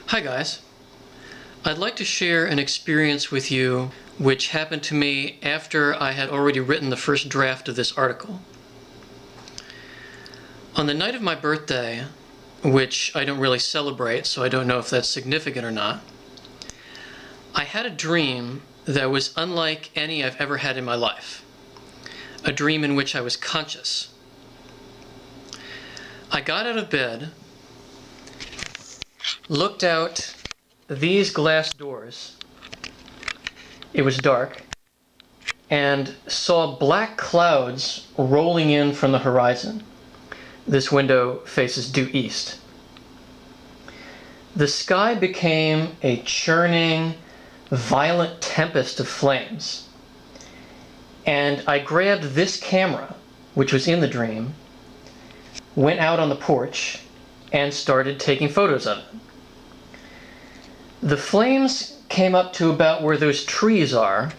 Hi guys. I'd like to share an experience with you which happened to me after I had already written the first draft of this article. On the night of my birthday, which I don't really celebrate, so I don't know if that's significant or not, I had a dream that was unlike any I've ever had in my life. A dream in which I was conscious. I got out of bed, looked out these glass doors, it was dark, and saw black clouds rolling in from the horizon. This window faces due east. The sky became a churning, violent tempest of flames. And I grabbed this camera, which was in the dream, went out on the porch, and started taking photos of it. The flames came up to about where those trees are,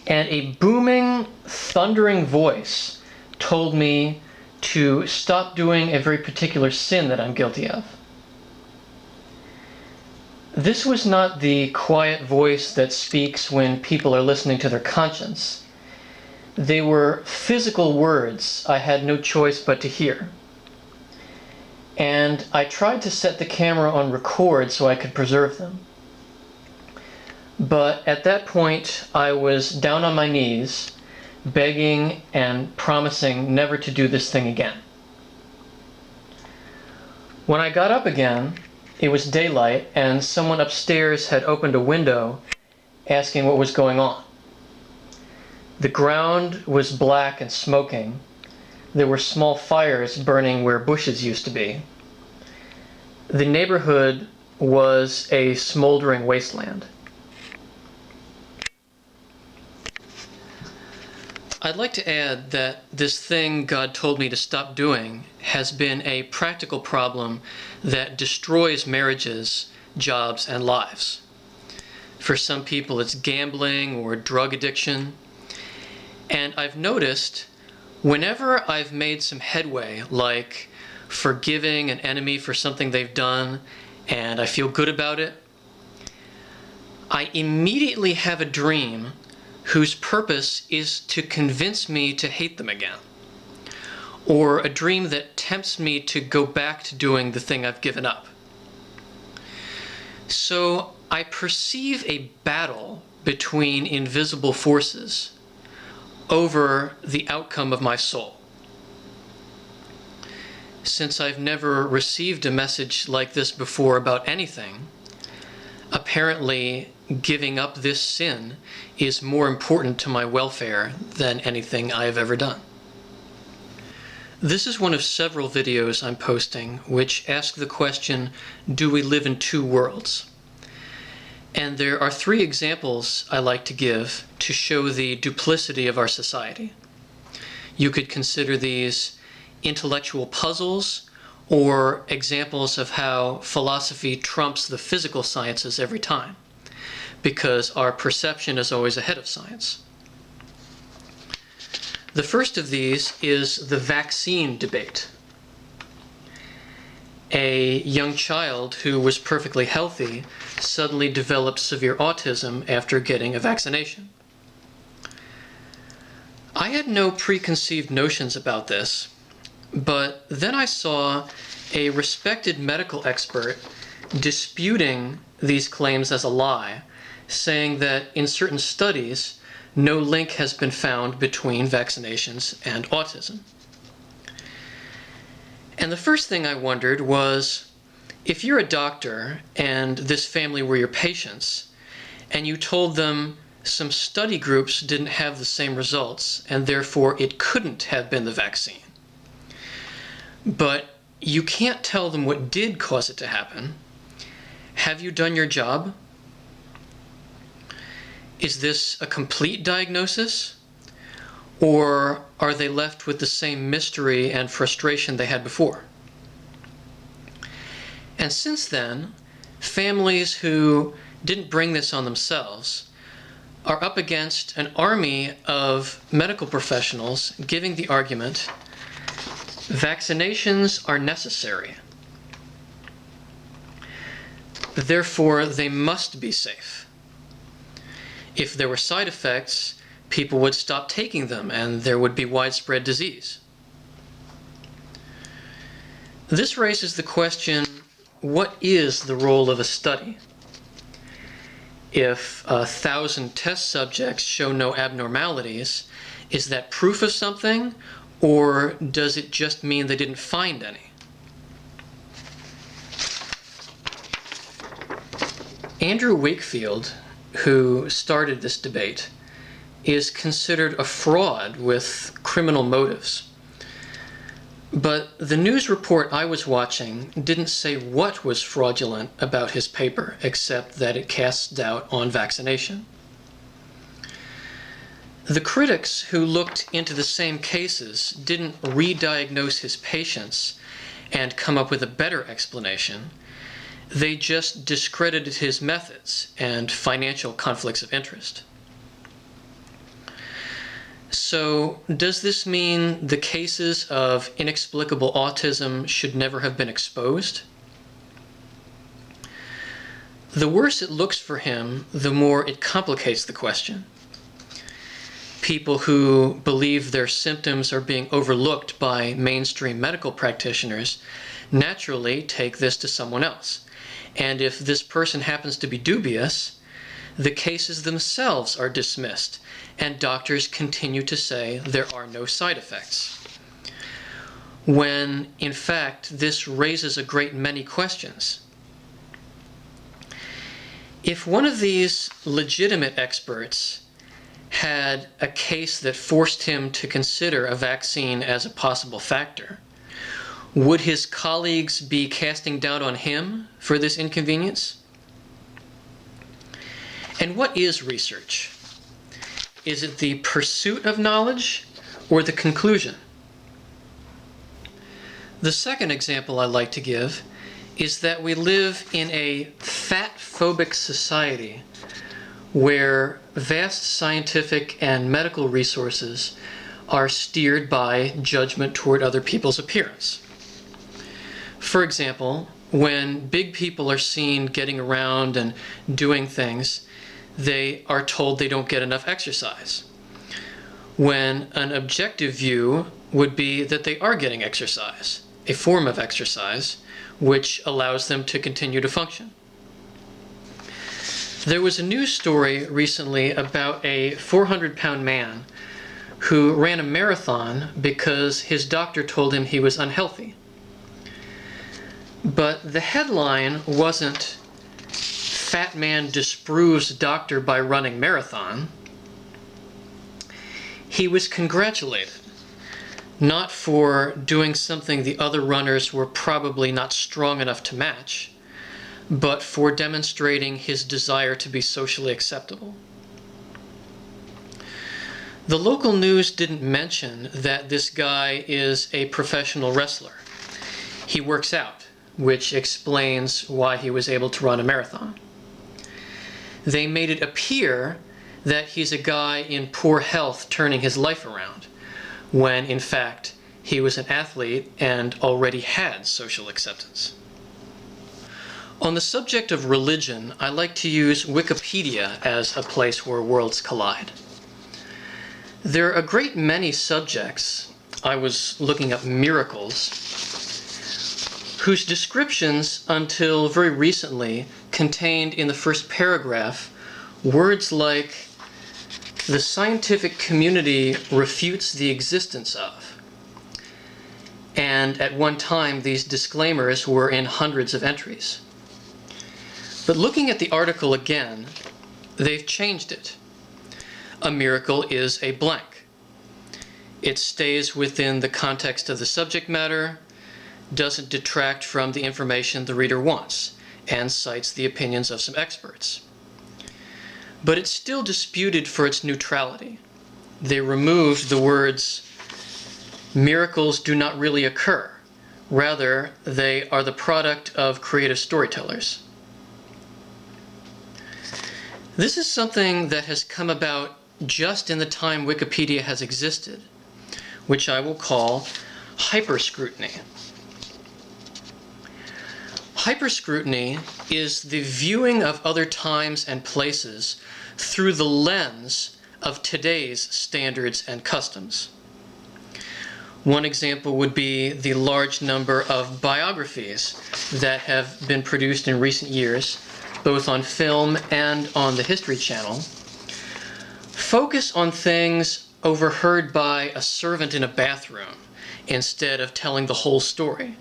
and a booming, thundering voice told me to stop doing a very particular sin that I'm guilty of. This was not the quiet voice that speaks when people are listening to their conscience. They were physical words I had no choice but to hear. And I tried to set the camera on record so I could preserve them. But at that point, I was down on my knees, begging and promising never to do this thing again. When I got up again, it was daylight, and someone upstairs had opened a window asking what was going on. The ground was black and smoking. There were small fires burning where bushes used to be. The neighborhood was a smoldering wasteland. I'd like to add that this thing God told me to stop doing has been a practical problem that destroys marriages, jobs, and lives. For some people, it's gambling or drug addiction. And I've noticed whenever I've made some headway, like forgiving an enemy for something they've done, and I feel good about it, I immediately have a dream whose purpose is to convince me to hate them again, or a dream that tempts me to go back to doing the thing I've given up. So I perceive a battle between invisible forces over the outcome of my soul. Since I've never received a message like this before about anything, apparently giving up this sin is more important to my welfare than anything I have ever done. This is one of several videos I'm posting which ask the question, do we live in two worlds? And there are three examples I like to give to show the duplicity of our society. You could consider these intellectual puzzles or examples of how philosophy trumps the physical sciences every time, because our perception is always ahead of science. The first of these is the vaccine debate. A young child who was perfectly healthy suddenly developed severe autism after getting a vaccination. I had no preconceived notions about this, but then I saw a respected medical expert disputing these claims as a lie, saying that in certain studies, no link has been found between vaccinations and autism. And the first thing I wondered was, if you're a doctor and this family were your patients, and you told them some study groups didn't have the same results, and therefore it couldn't have been the vaccine, but you can't tell them what did cause it to happen, have you done your job? Is this a complete diagnosis? Or are they left with the same mystery and frustration they had before? And since then, families who didn't bring this on themselves are up against an army of medical professionals giving the argument, vaccinations are necessary. Therefore, they must be safe. If there were side effects, people would stop taking them and there would be widespread disease. This raises the question, what is the role of a study? If 1,000 test subjects show no abnormalities, is that proof of something, or does it just mean they didn't find any? Andrew Wakefield, who started this debate, is considered a fraud with criminal motives. But the news report I was watching didn't say what was fraudulent about his paper, except that it casts doubt on vaccination. The critics who looked into the same cases didn't re-diagnose his patients and come up with a better explanation. They just discredited his methods and financial conflicts of interest. So, does this mean the cases of inexplicable autism should never have been exposed? The worse it looks for him, the more it complicates the question. People who believe their symptoms are being overlooked by mainstream medical practitioners naturally take this to someone else. And if this person happens to be dubious, the cases themselves are dismissed, and doctors continue to say there are no side effects. When, in fact, this raises a great many questions. If one of these legitimate experts had a case that forced him to consider a vaccine as a possible factor, would his colleagues be casting doubt on him for this inconvenience? And what is research? Is it the pursuit of knowledge or the conclusion? The second example I like to give is that we live in a fat-phobic society where vast scientific and medical resources are steered by judgment toward other people's appearance. For example, when big people are seen getting around and doing things, they are told they don't get enough exercise, when an objective view would be that they are getting exercise, a form of exercise, which allows them to continue to function. There was a news story recently about a 400-pound man who ran a marathon because his doctor told him he was unhealthy. But the headline wasn't "Fat Man Disproves Doctor by Running Marathon." He was congratulated, not for doing something the other runners were probably not strong enough to match, but for demonstrating his desire to be socially acceptable. The local news didn't mention that this guy is a professional wrestler. He works out, which explains why he was able to run a marathon. They made it appear that he's a guy in poor health turning his life around, when in fact he was an athlete and already had social acceptance. On the subject of religion, I like to use Wikipedia as a place where worlds collide. There are a great many subjects, I was looking up miracles, whose descriptions until very recently contained in the first paragraph words like "the scientific community refutes the existence of." And at one time these disclaimers were in hundreds of entries. But looking at the article again, they've changed it. A miracle is a blank. It stays within the context of the subject matter, doesn't detract from the information the reader wants, and cites the opinions of some experts. But it's still disputed for its neutrality. They removed the words, "miracles do not really occur. Rather, they are the product of creative storytellers." This is something that has come about just in the time Wikipedia has existed, which I will call hyperscrutiny. Hyperscrutiny is the viewing of other times and places through the lens of today's standards and customs. One example would be the large number of biographies that have been produced in recent years, both on film and on the History Channel. Focus on things overheard by a servant in a bathroom instead of telling the whole story,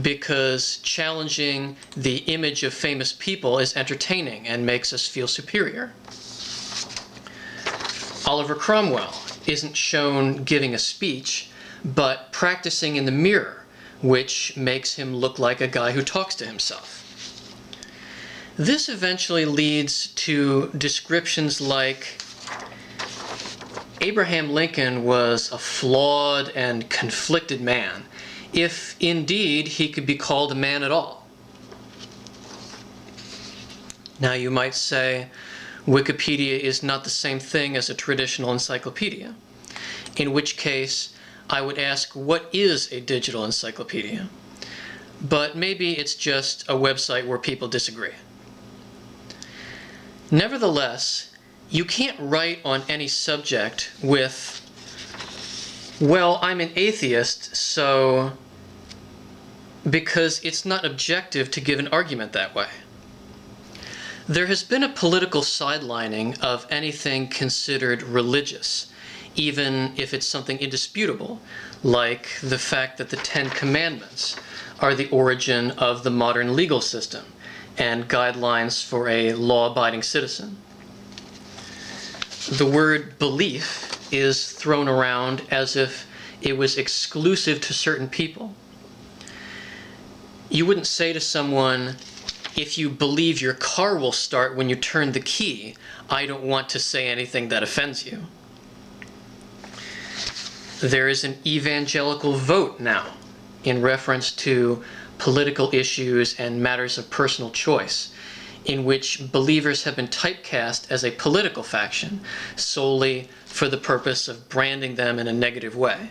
because challenging the image of famous people is entertaining and makes us feel superior. Oliver Cromwell isn't shown giving a speech, but practicing in the mirror, which makes him look like a guy who talks to himself. This eventually leads to descriptions like, Abraham Lincoln was a flawed and conflicted man, if indeed he could be called a man at all. Now you might say, Wikipedia is not the same thing as a traditional encyclopedia, in which case I would ask, what is a digital encyclopedia? But maybe it's just a website where people disagree. Nevertheless, you can't write on any subject with, well, I'm an atheist, so, because it's not objective to give an argument that way. There has been a political sidelining of anything considered religious, even if it's something indisputable, like the fact that the Ten Commandments are the origin of the modern legal system and guidelines for a law-abiding citizen. The word belief is thrown around as if it was exclusive to certain people. You wouldn't say to someone, if you believe your car will start when you turn the key, I don't want to say anything that offends you. There is an evangelical vote now in reference to political issues and matters of personal choice, in which believers have been typecast as a political faction solely for the purpose of branding them in a negative way.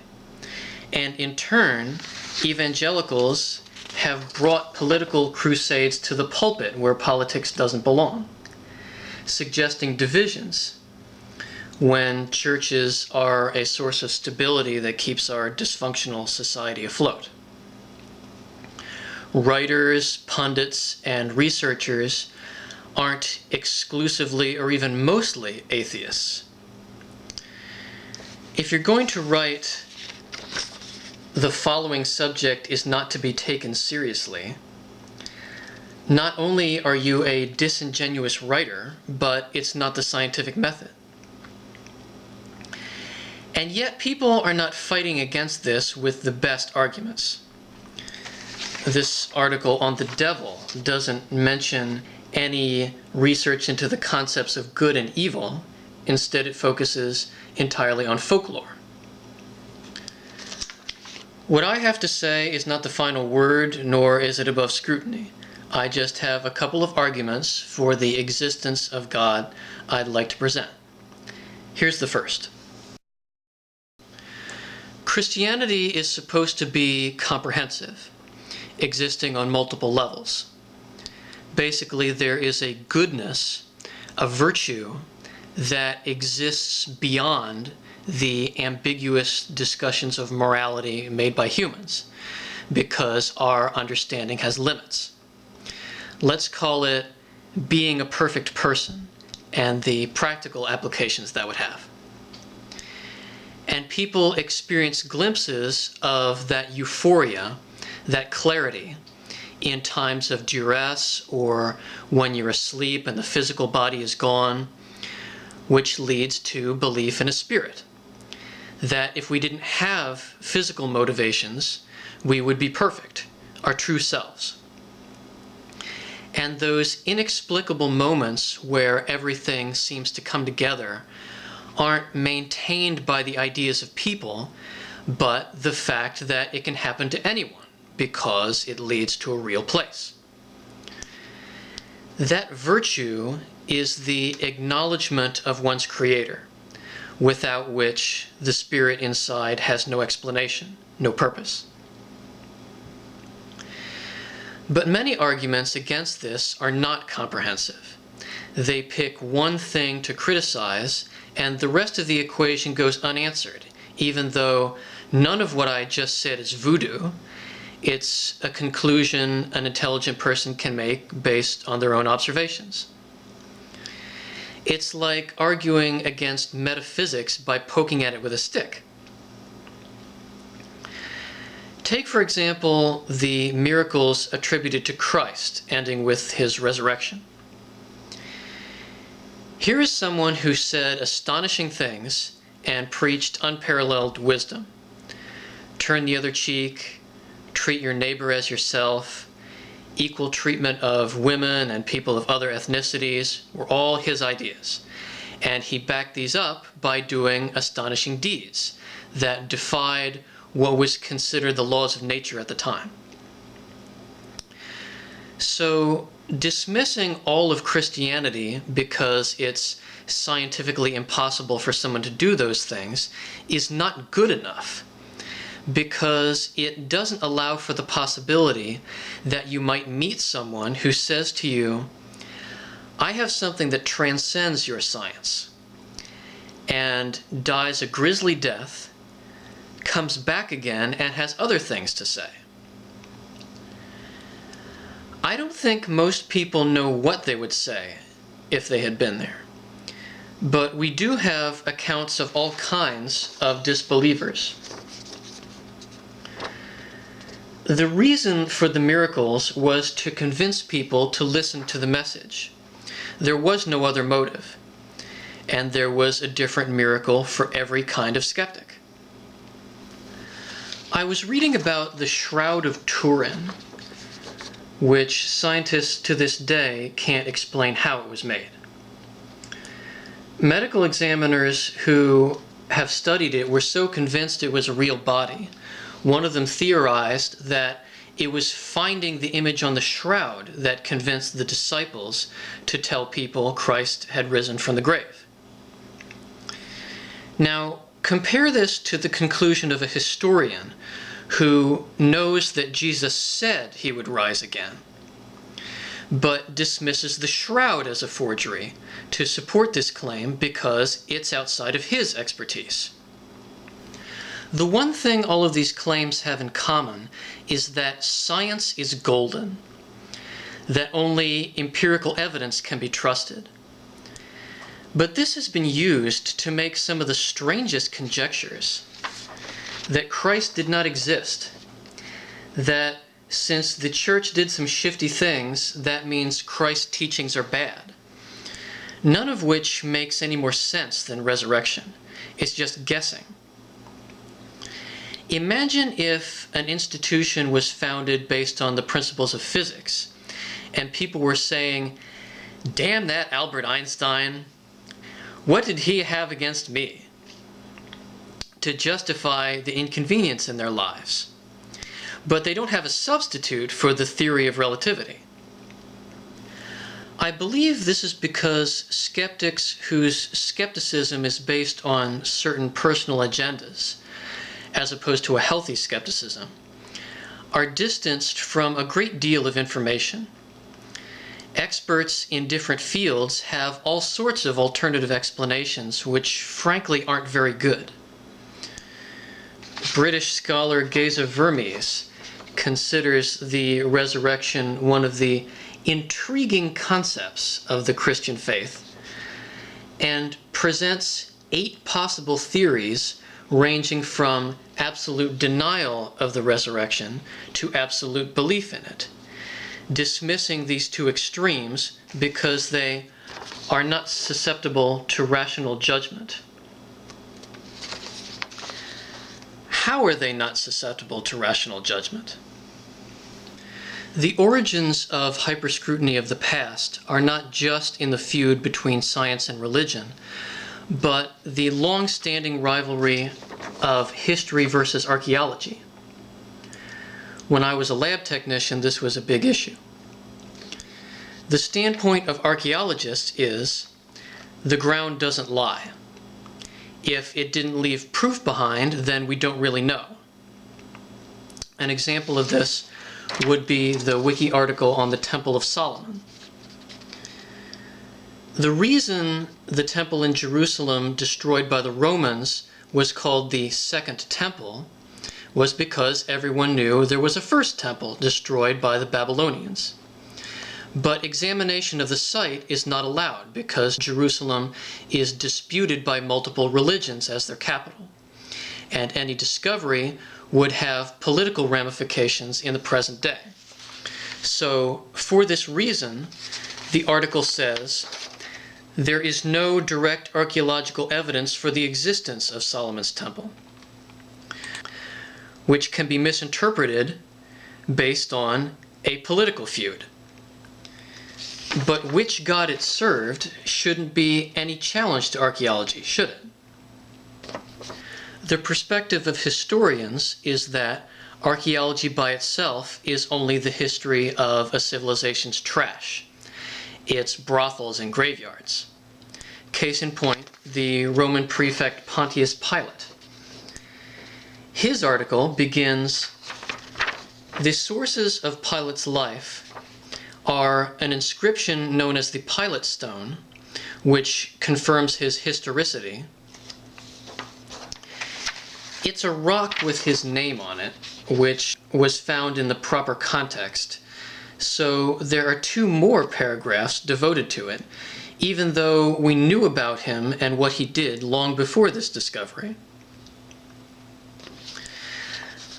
And in turn, evangelicals have brought political crusades to the pulpit where politics doesn't belong, suggesting divisions when churches are a source of stability that keeps our dysfunctional society afloat. Writers, pundits, and researchers aren't exclusively or even mostly atheists. If you're going to write, the following subject is not to be taken seriously, not only are you a disingenuous writer, but it's not the scientific method. And yet people are not fighting against this with the best arguments. This article on the devil doesn't mention any research into the concepts of good and evil. Instead, it focuses entirely on folklore. What I have to say is not the final word, nor is it above scrutiny. I just have a couple of arguments for the existence of God I'd like to present. Here's the first. Christianity is supposed to be comprehensive, existing on multiple levels. Basically, there is a goodness, a virtue, that exists beyond the ambiguous discussions of morality made by humans, because our understanding has limits. Let's call it being a perfect person and the practical applications that would have. And people experience glimpses of that euphoria, that clarity, in times of duress or when you're asleep and the physical body is gone, which leads to belief in a spirit. That if we didn't have physical motivations, we would be perfect, our true selves. And those inexplicable moments where everything seems to come together aren't maintained by the ideas of people, but the fact that it can happen to anyone because it leads to a real place. That virtue is the acknowledgement of one's creator, without which the spirit inside has no explanation, no purpose. But many arguments against this are not comprehensive. They pick one thing to criticize, and the rest of the equation goes unanswered, even though none of what I just said is voodoo. It's a conclusion an intelligent person can make based on their own observations. It's like arguing against metaphysics by poking at it with a stick. Take, for example, the miracles attributed to Christ, ending with his resurrection. Here is someone who said astonishing things and preached unparalleled wisdom. Turn the other cheek, treat your neighbor as yourself, equal treatment of women and people of other ethnicities were all his ideas. And he backed these up by doing astonishing deeds that defied what was considered the laws of nature at the time. So, dismissing all of Christianity because it's scientifically impossible for someone to do those things is not good enough, because it doesn't allow for the possibility that you might meet someone who says to you, I have something that transcends your science, and dies a grisly death, comes back again, and has other things to say. I don't think most people know what they would say if they had been there. But we do have accounts of all kinds of disbelievers. The reason for the miracles was to convince people to listen to the message. There was no other motive, and there was a different miracle for every kind of skeptic. I was reading about the Shroud of Turin, which scientists to this day can't explain how it was made. Medical examiners who have studied it were so convinced it was a real body. One of them theorized that it was finding the image on the shroud that convinced the disciples to tell people Christ had risen from the grave. Now, compare this to the conclusion of a historian who knows that Jesus said he would rise again, but dismisses the shroud as a forgery to support this claim because it's outside of his expertise. The one thing all of these claims have in common is that science is golden, that only empirical evidence can be trusted. But this has been used to make some of the strangest conjectures. That Christ did not exist. That since the church did some shifty things, that means Christ's teachings are bad. None of which makes any more sense than resurrection. It's just guessing. Imagine if an institution was founded based on the principles of physics, and people were saying, damn that Albert Einstein, what did he have against me? To justify the inconvenience in their lives. But they don't have a substitute for the theory of relativity. I believe this is because skeptics whose skepticism is based on certain personal agendas, as opposed to a healthy skepticism, are distanced from a great deal of information. Experts in different fields have all sorts of alternative explanations which frankly aren't very good. British scholar Geza Vermes considers the resurrection one of the intriguing concepts of the Christian faith and presents 8 possible theories ranging from absolute denial of the resurrection to absolute belief in it, dismissing these 2 extremes because they are not susceptible to rational judgment. How are they not susceptible to rational judgment? The origins of hyperscrutiny of the past are not just in the feud between science and religion, but the long-standing rivalry of history versus archaeology. When I was a lab technician, this was a big issue. The standpoint of archaeologists is, the ground doesn't lie. If it didn't leave proof behind, then we don't really know. An example of this would be the wiki article on the Temple of Solomon. The reason the temple in Jerusalem destroyed by the Romans was called the Second Temple was because everyone knew there was a first temple destroyed by the Babylonians. But examination of the site is not allowed because Jerusalem is disputed by multiple religions as their capital, and any discovery would have political ramifications in the present day. So, for this reason, the article says, there is no direct archaeological evidence for the existence of Solomon's temple, which can be misinterpreted based on a political feud. But which god it served shouldn't be any challenge to archaeology, should it? The perspective of historians is that archaeology by itself is only the history of a civilization's trash, its brothels and graveyards. Case in point, the Roman prefect Pontius Pilate. His article begins, "The sources of Pilate's life are an inscription known as the Pilate Stone, which confirms his historicity. It's a rock with his name on it, which was found in the proper context. So there are 2 more paragraphs devoted to it, even though we knew about him and what he did long before this discovery."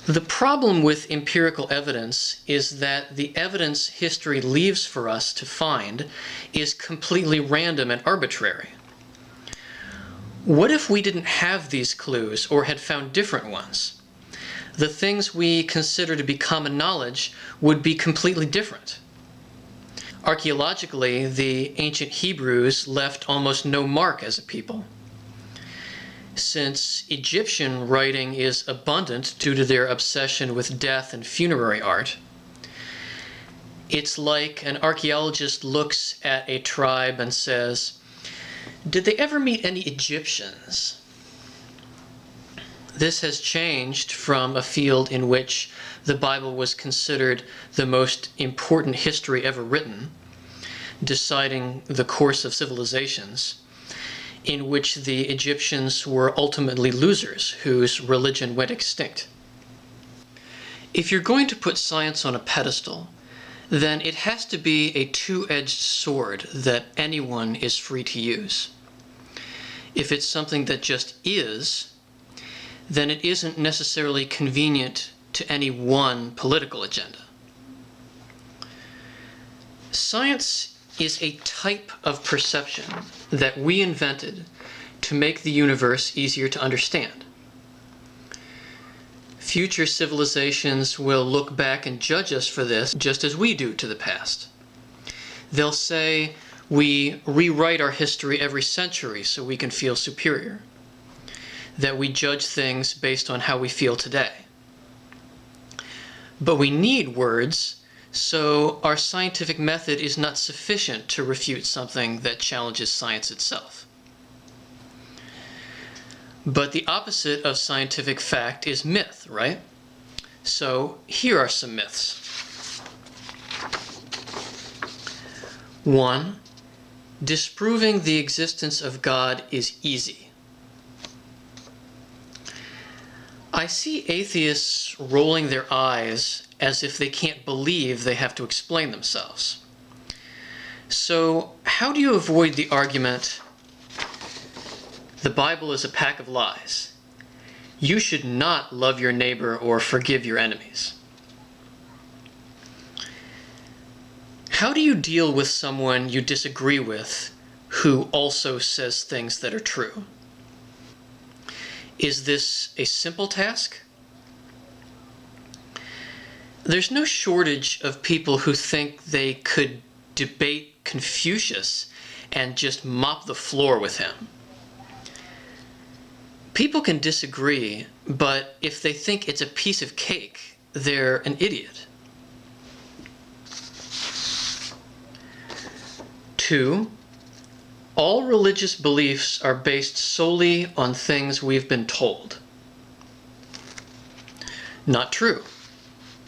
The problem with empirical evidence is that the evidence history leaves for us to find is completely random and arbitrary. What if we didn't have these clues or had found different ones? The things we consider to be common knowledge would be completely different. Archaeologically, the ancient Hebrews left almost no mark as a people. Since Egyptian writing is abundant due to their obsession with death and funerary art, it's like an archaeologist looks at a tribe and says, "Did they ever meet any Egyptians?" This has changed from a field in which the Bible was considered the most important history ever written, deciding the course of civilizations, in which the Egyptians were ultimately losers whose religion went extinct. If you're going to put science on a pedestal, then it has to be a two-edged sword that anyone is free to use. If it's something that just is, then it isn't necessarily convenient to any one political agenda. Science is a type of perception that we invented to make the universe easier to understand. Future civilizations will look back and judge us for this just as we do to the past. They'll say we rewrite our history every century so we can feel superior, that we judge things based on how we feel today. But we need words, so our scientific method is not sufficient to refute something that challenges science itself. But the opposite of scientific fact is myth, right? So here are some myths. 1. Disproving the existence of God is easy. I see atheists rolling their eyes as if they can't believe they have to explain themselves. So how do you avoid the argument, the Bible is a pack of lies? You should not love your neighbor or forgive your enemies. How do you deal with someone you disagree with who also says things that are true? Is this a simple task? There's no shortage of people who think they could debate Confucius and just mop the floor with him. People can disagree, but if they think it's a piece of cake, they're an idiot. 2. All religious beliefs are based solely on things we've been told. Not true.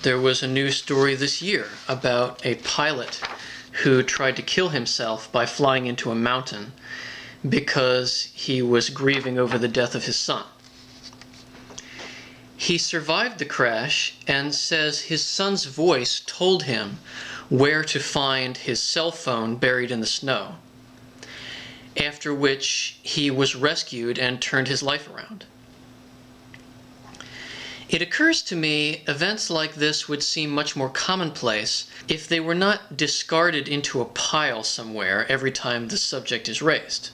There was a news story this year about a pilot who tried to kill himself by flying into a mountain because he was grieving over the death of his son. He survived the crash and says his son's voice told him where to find his cell phone buried in the snow, after which he was rescued and turned his life around. It occurs to me events like this would seem much more commonplace if they were not discarded into a pile somewhere every time the subject is raised.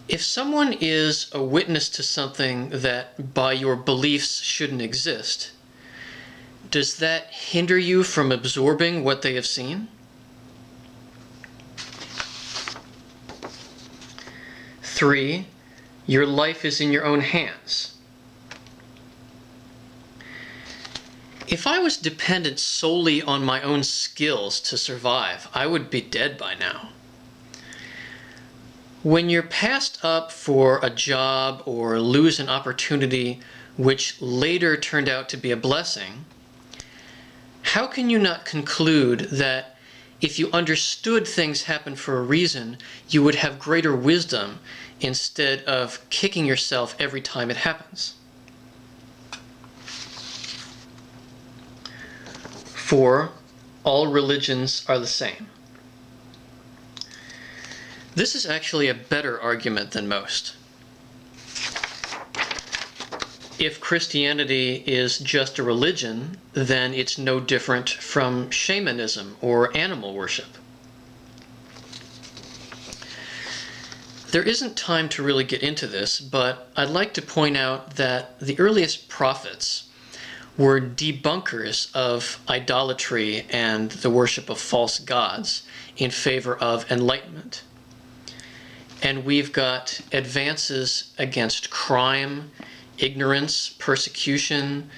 If someone is a witness to something that by your beliefs shouldn't exist, does that hinder you from absorbing what they have seen? 3, your life is in your own hands. If I was dependent solely on my own skills to survive, I would be dead by now. When you're passed up for a job or lose an opportunity which later turned out to be a blessing, how can you not conclude that if you understood things happen for a reason, you would have greater wisdom instead of kicking yourself every time it happens? 4, all religions are the same. This is actually a better argument than most. If Christianity is just a religion, then it's no different from shamanism or animal worship. There isn't time to really get into this, but I'd like to point out that the earliest prophets were debunkers of idolatry and the worship of false gods in favor of enlightenment. And we've got advances against crime, ignorance, persecution,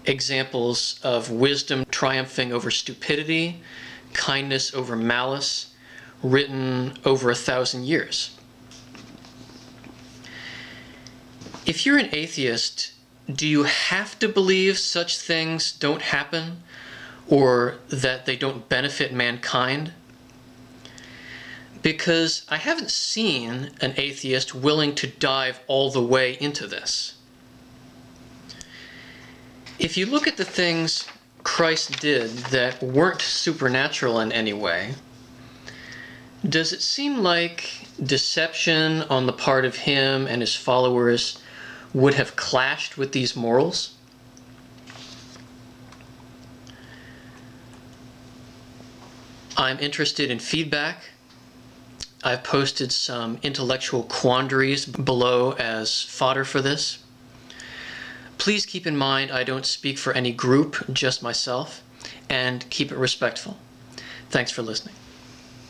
examples of wisdom triumphing over stupidity, kindness over malice, written over 1,000 years. If you're an atheist, do you have to believe such things don't happen or that they don't benefit mankind? Because I haven't seen an atheist willing to dive all the way into this. If you look at the things Christ did that weren't supernatural in any way, does it seem like deception on the part of him and his followers would have clashed with these morals? I'm interested in feedback. I've posted some intellectual quandaries below as fodder for this. Please keep in mind I don't speak for any group, just myself, and keep it respectful. Thanks for listening.